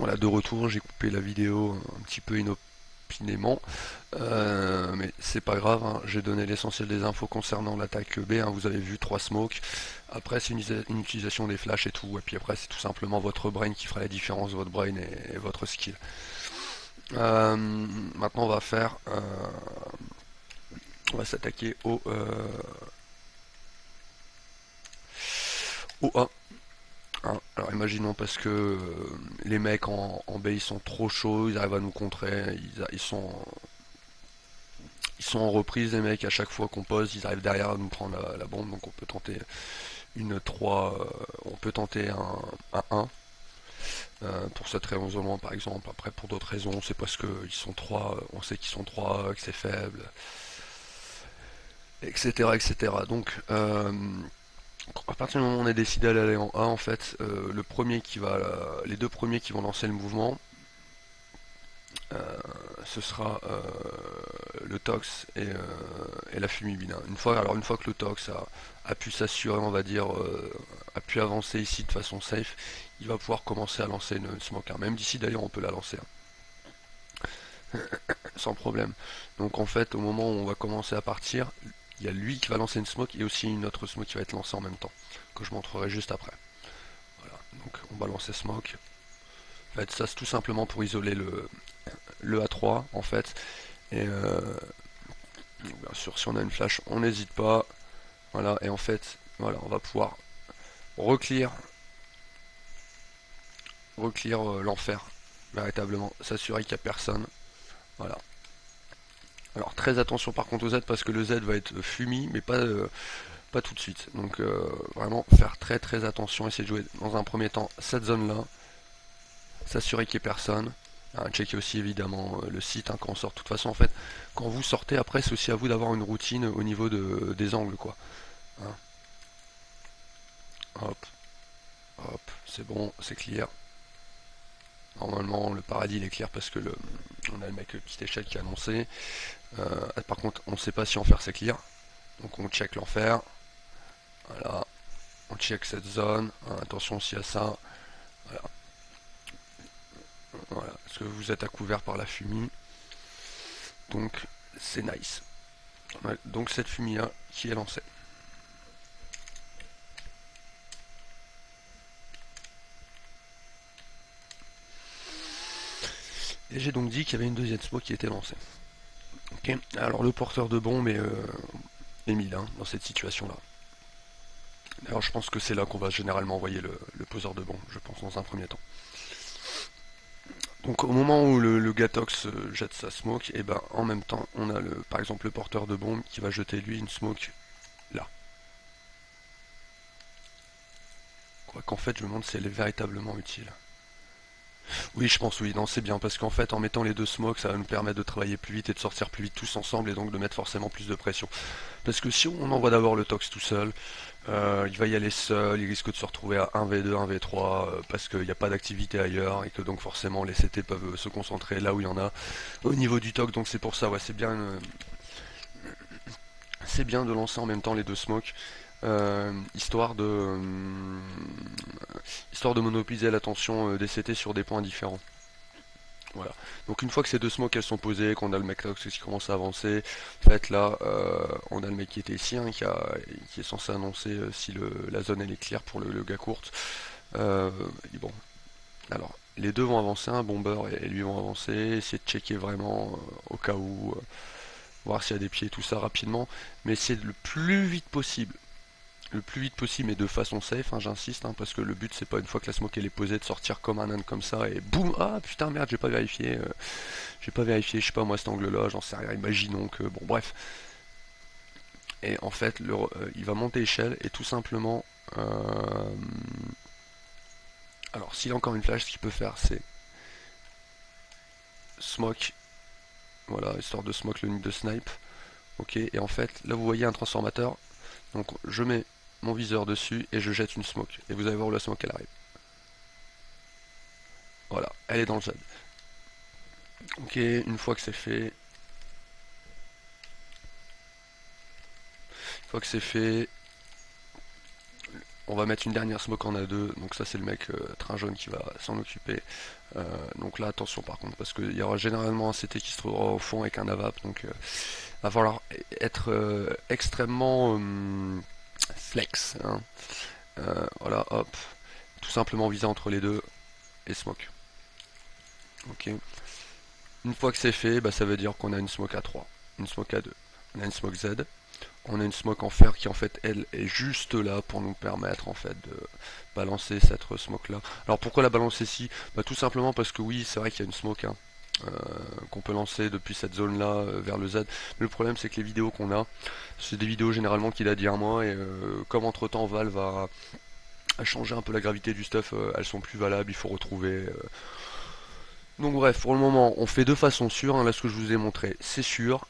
Voilà, de retour, j'ai coupé la vidéo un petit peu inopinément, mais c'est pas grave, hein, j'ai donné l'essentiel des infos concernant l'attaque B, hein, vous avez vu 3 smokes, après c'est une utilisation des flashs et tout, et puis après c'est tout simplement votre brain qui fera la différence, votre brain et votre skill. Maintenant on va s'attaquer au A. Hein. Alors imaginons parce que les mecs en B ils sont trop chauds, ils arrivent à nous contrer, ils sont en reprise les mecs, à chaque fois qu'on pose, ils arrivent derrière à nous prendre la bombe, donc on peut tenter une 3, on peut tenter un 1 pour cette raison par exemple. Après pour d'autres raisons, c'est parce qu'ils sont 3, on sait qu'ils sont 3, que c'est faible, etc. etc. Donc à partir du moment où on est décidé d'aller en A en fait, les deux premiers qui vont lancer le mouvement, ce sera le Tox et la Fumibina. Une fois que le Tox a pu s'assurer, on va dire, a pu avancer ici de façon safe, il va pouvoir commencer à lancer une smoke. Hein. Même d'ici d'ailleurs, on peut la lancer sans problème. Donc en fait, au moment où on va commencer à partir, il y a lui qui va lancer une smoke et aussi une autre smoke qui va être lancée en même temps, que je montrerai juste après. Voilà. Donc on va lancer smoke. En fait, ça c'est tout simplement pour isoler le A3 en fait. Et bien sûr, si on a une flash, on n'hésite pas. Voilà, et en fait, voilà, on va pouvoir reclear, l'enfer, véritablement, s'assurer qu'il n'y a personne. Voilà. Alors très attention par contre au Z parce que le Z va être fumi, mais pas tout de suite. Donc vraiment faire très très attention, essayer de jouer dans un premier temps cette zone là, s'assurer qu'il n'y ait personne. Hein, checker aussi évidemment le site hein, quand on sort. De toute façon en fait, quand vous sortez après, c'est aussi à vous d'avoir une routine au niveau des angles quoi. Hein. Hop, hop, c'est bon, c'est clear. Normalement, le paradis il est clair parce que on a le mec petite échelle qui a annoncé. Par contre, on ne sait pas si enfer c'est clear. Donc on check l'enfer. Voilà. On check cette zone. Hein, attention aussi à ça. Voilà. Voilà. Parce que vous êtes à couvert par la fumée. Donc c'est nice. Ouais, donc cette fumée là qui est lancée. Et j'ai donc dit qu'il y avait une deuxième smoke qui était lancée. Ok. Alors le porteur de bombe est mis là, dans cette situation là. D'ailleurs je pense que c'est là qu'on va généralement envoyer le poseur de bombe, je pense dans un premier temps. Donc au moment où le Gatox jette sa smoke, et ben en même temps on a par exemple le porteur de bombe qui va jeter lui une smoke là. Quoi qu'en fait je me demande si elle est véritablement utile. Oui je pense oui, non c'est bien parce qu'en fait en mettant les deux smokes ça va nous permettre de travailler plus vite et de sortir plus vite tous ensemble et donc de mettre forcément plus de pression. Parce que si on envoie d'abord le Tox tout seul, il va y aller seul, il risque de se retrouver à 1v2, 1v3 parce qu'il n'y a pas d'activité ailleurs et que donc forcément les CT peuvent se concentrer là où il y en a au niveau du Tox donc c'est pour ça ouais c'est bien de lancer en même temps les deux smokes, histoire de monopoliser l'attention des CT sur des points différents. Voilà. Donc une fois que ces deux smokes elles sont posées, qu'on a le mec qui commence à avancer, en fait là on a le mec qui était ici hein, qui est censé annoncer si la zone elle est claire pour le gars courte. Et bon, alors les deux vont avancer, un bomber et lui vont avancer, essayer de checker vraiment au cas où, voir s'il y a des pieds tout ça rapidement, mais essayer le plus vite possible et de façon safe, hein, j'insiste, hein, parce que le but c'est pas une fois que la smoke elle est posée de sortir comme un âne comme ça et boum, ah putain merde j'ai pas vérifié, je sais pas moi cet angle là, j'en sais rien, imaginons que, bon bref, et en fait il va monter échelle et tout simplement, alors s'il a encore une flash, ce qu'il peut faire c'est smoke, voilà, histoire de smoke le nid de snipe, ok, et en fait là vous voyez un transformateur, donc je mets mon viseur dessus et je jette une smoke, et vous allez voir où la smoke elle arrive. Voilà, elle est dans le Z. Ok, une fois que c'est fait, On va mettre une dernière smoke en A2, donc ça c'est le mec train jaune qui va s'en occuper. Donc là attention par contre, parce qu'il y aura généralement un CT qui se trouvera au fond avec un AVAP, donc va falloir être extrêmement flex, hein. Voilà, hop, tout simplement viser entre les deux et smoke. Ok. Une fois que c'est fait, bah, ça veut dire qu'on a une smoke à 3, une smoke à 2, on a une smoke Z, on a une smoke en fer qui en fait elle est juste là pour nous permettre en fait de balancer cette smoke là. Alors pourquoi la balancer ici? Bah, tout simplement parce que oui c'est vrai qu'il y a une smoke, hein, qu'on peut lancer depuis cette zone là vers le Z. Mais le problème c'est que les vidéos qu'on a, c'est des vidéos généralement qu'il a dit à moi et comme entre temps Valve a changé un peu la gravité du stuff, elles sont plus valables, il faut retrouver. Donc bref, pour le moment on fait de façon sûre, hein, là ce que je vous ai montré c'est sûr.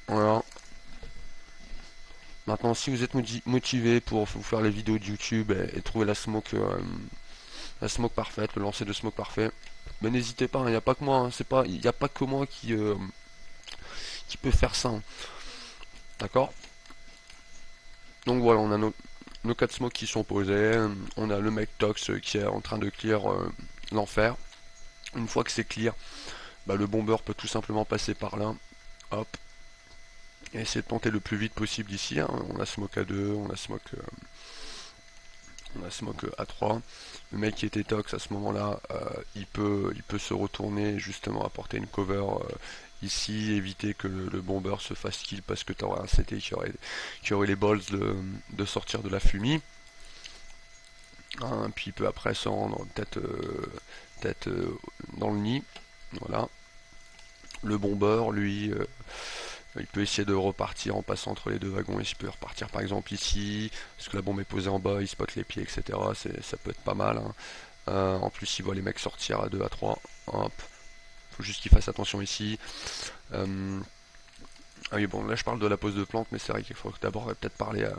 Voilà. Maintenant, si vous êtes motivé pour vous faire les vidéos de YouTube et trouver la smoke parfaite, le lancer de smoke parfait, ben n'hésitez pas, il n'y a pas que moi, hein, il n'y a pas que moi qui peut faire ça, hein. D'accord? Donc voilà, on a nos 4 smokes qui sont posés, on a le mec Tox qui est en train de clear l'enfer. Une fois que c'est clear, bah, le bomber peut tout simplement passer par là, hop, et essayer de tenter le plus vite possible d'ici, hein. On a smoke à 2, on a smoke à 3. Le mec qui était tox à ce moment-là, il peut se retourner justement apporter une cover ici, éviter que le bomber se fasse kill parce que tu aurais un CT qui aurait les balls de sortir de la fumée. Hein, puis il peut après se rendre tête dans le nid. Voilà. Le bomber, lui, il peut essayer de repartir en passant entre les deux wagons. Il peut repartir par exemple ici, parce que la bombe est posée en bas, il spot les pieds, etc. Ça peut être pas mal, hein. En plus, il voit les mecs sortir à 2 à 3. Hop. Faut juste qu'il fasse attention ici. Euh, ah oui, bon, là je parle de la pose de plante, mais c'est vrai qu'il faut d'abord peut-être parler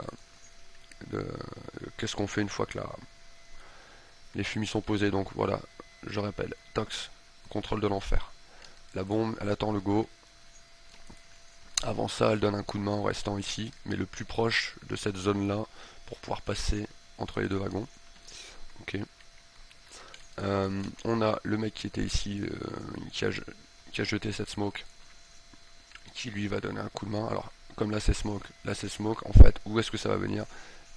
de qu'est-ce qu'on fait une fois que les fumis sont posés. Donc voilà, je rappelle, Tox, contrôle de l'enfer. La bombe, elle attend le go. Avant ça, elle donne un coup de main en restant ici, mais le plus proche de cette zone-là pour pouvoir passer entre les deux wagons. Ok. On a le mec qui était ici, qui a jeté cette smoke, qui lui va donner un coup de main. Alors, comme là c'est smoke, en fait, où est-ce que ça va venir?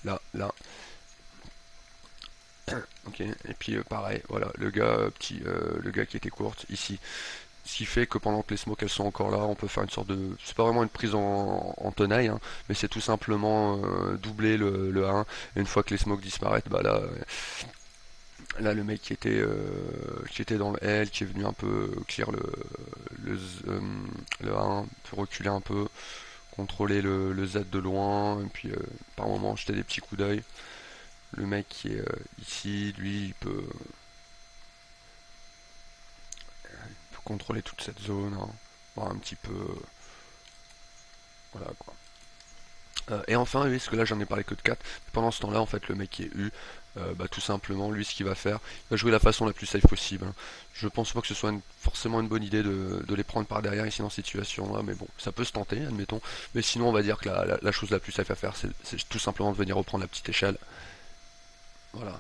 Là, là. Ok. Et puis pareil, voilà, le gars qui était courte ici. Ce qui fait que pendant que les smokes elles sont encore là, on peut faire une sorte de. C'est pas vraiment une prise en tenaille, hein, mais c'est tout simplement doubler le 1. Et une fois que les smokes disparaissent, bah là le mec qui était dans le L, qui est venu un peu clear le, euh, le 1, peut reculer un peu, contrôler le Z de loin, et puis par moment jeter des petits coups d'œil. Le mec qui est ici, lui, il peut contrôler toute cette zone, hein, voir un petit peu. Voilà quoi. Et enfin, oui, parce que là j'en ai parlé que de 4. Pendant ce temps-là, en fait, le mec qui est U, bah, tout simplement, lui, ce qu'il va faire, il va jouer la façon la plus safe possible, hein. Je pense pas que ce soit forcément une bonne idée de les prendre par derrière ici dans cette situation-là, mais bon, ça peut se tenter, admettons. Mais sinon, on va dire que la chose la plus safe à faire, c'est tout simplement de venir reprendre la petite échelle, voilà,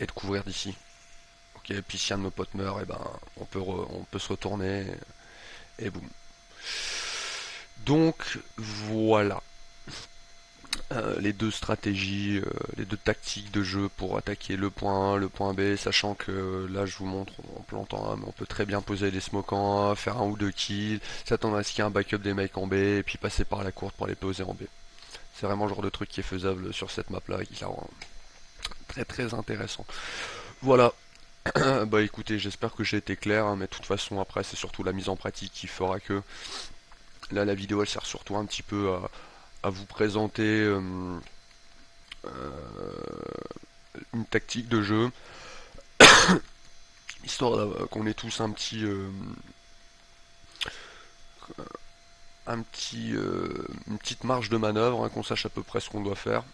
et de couvrir d'ici. Ok, et puis si un de nos potes meurt, et ben, on peut se retourner, et boum. Donc, voilà. Les deux stratégies, les deux tactiques de jeu pour attaquer le point A, le point B, sachant que là je vous montre en plantant A, mais on peut très bien poser des smokes en A, faire un ou deux kills, s'attendre à ce qu'il y ait un backup des mecs en B, et puis passer par la courte pour les poser en B. C'est vraiment le genre de truc qui est faisable sur cette map là et qui la rend très très intéressant. Voilà. Bah écoutez, j'espère que j'ai été clair, hein, mais de toute façon après c'est surtout la mise en pratique qui fera que là la vidéo elle sert surtout un petit peu à vous présenter une tactique de jeu, histoire qu'on ait tous une petite marge de manœuvre, hein, qu'on sache à peu près ce qu'on doit faire.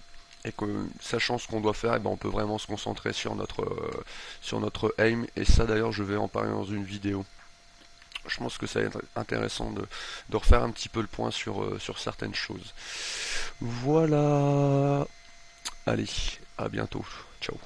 Et que sachant ce qu'on doit faire, eh ben, on peut vraiment se concentrer sur notre aim. Et ça d'ailleurs je vais en parler dans une vidéo. Je pense que ça va être intéressant de refaire un petit peu le point sur certaines choses. Voilà. Allez, à bientôt. Ciao.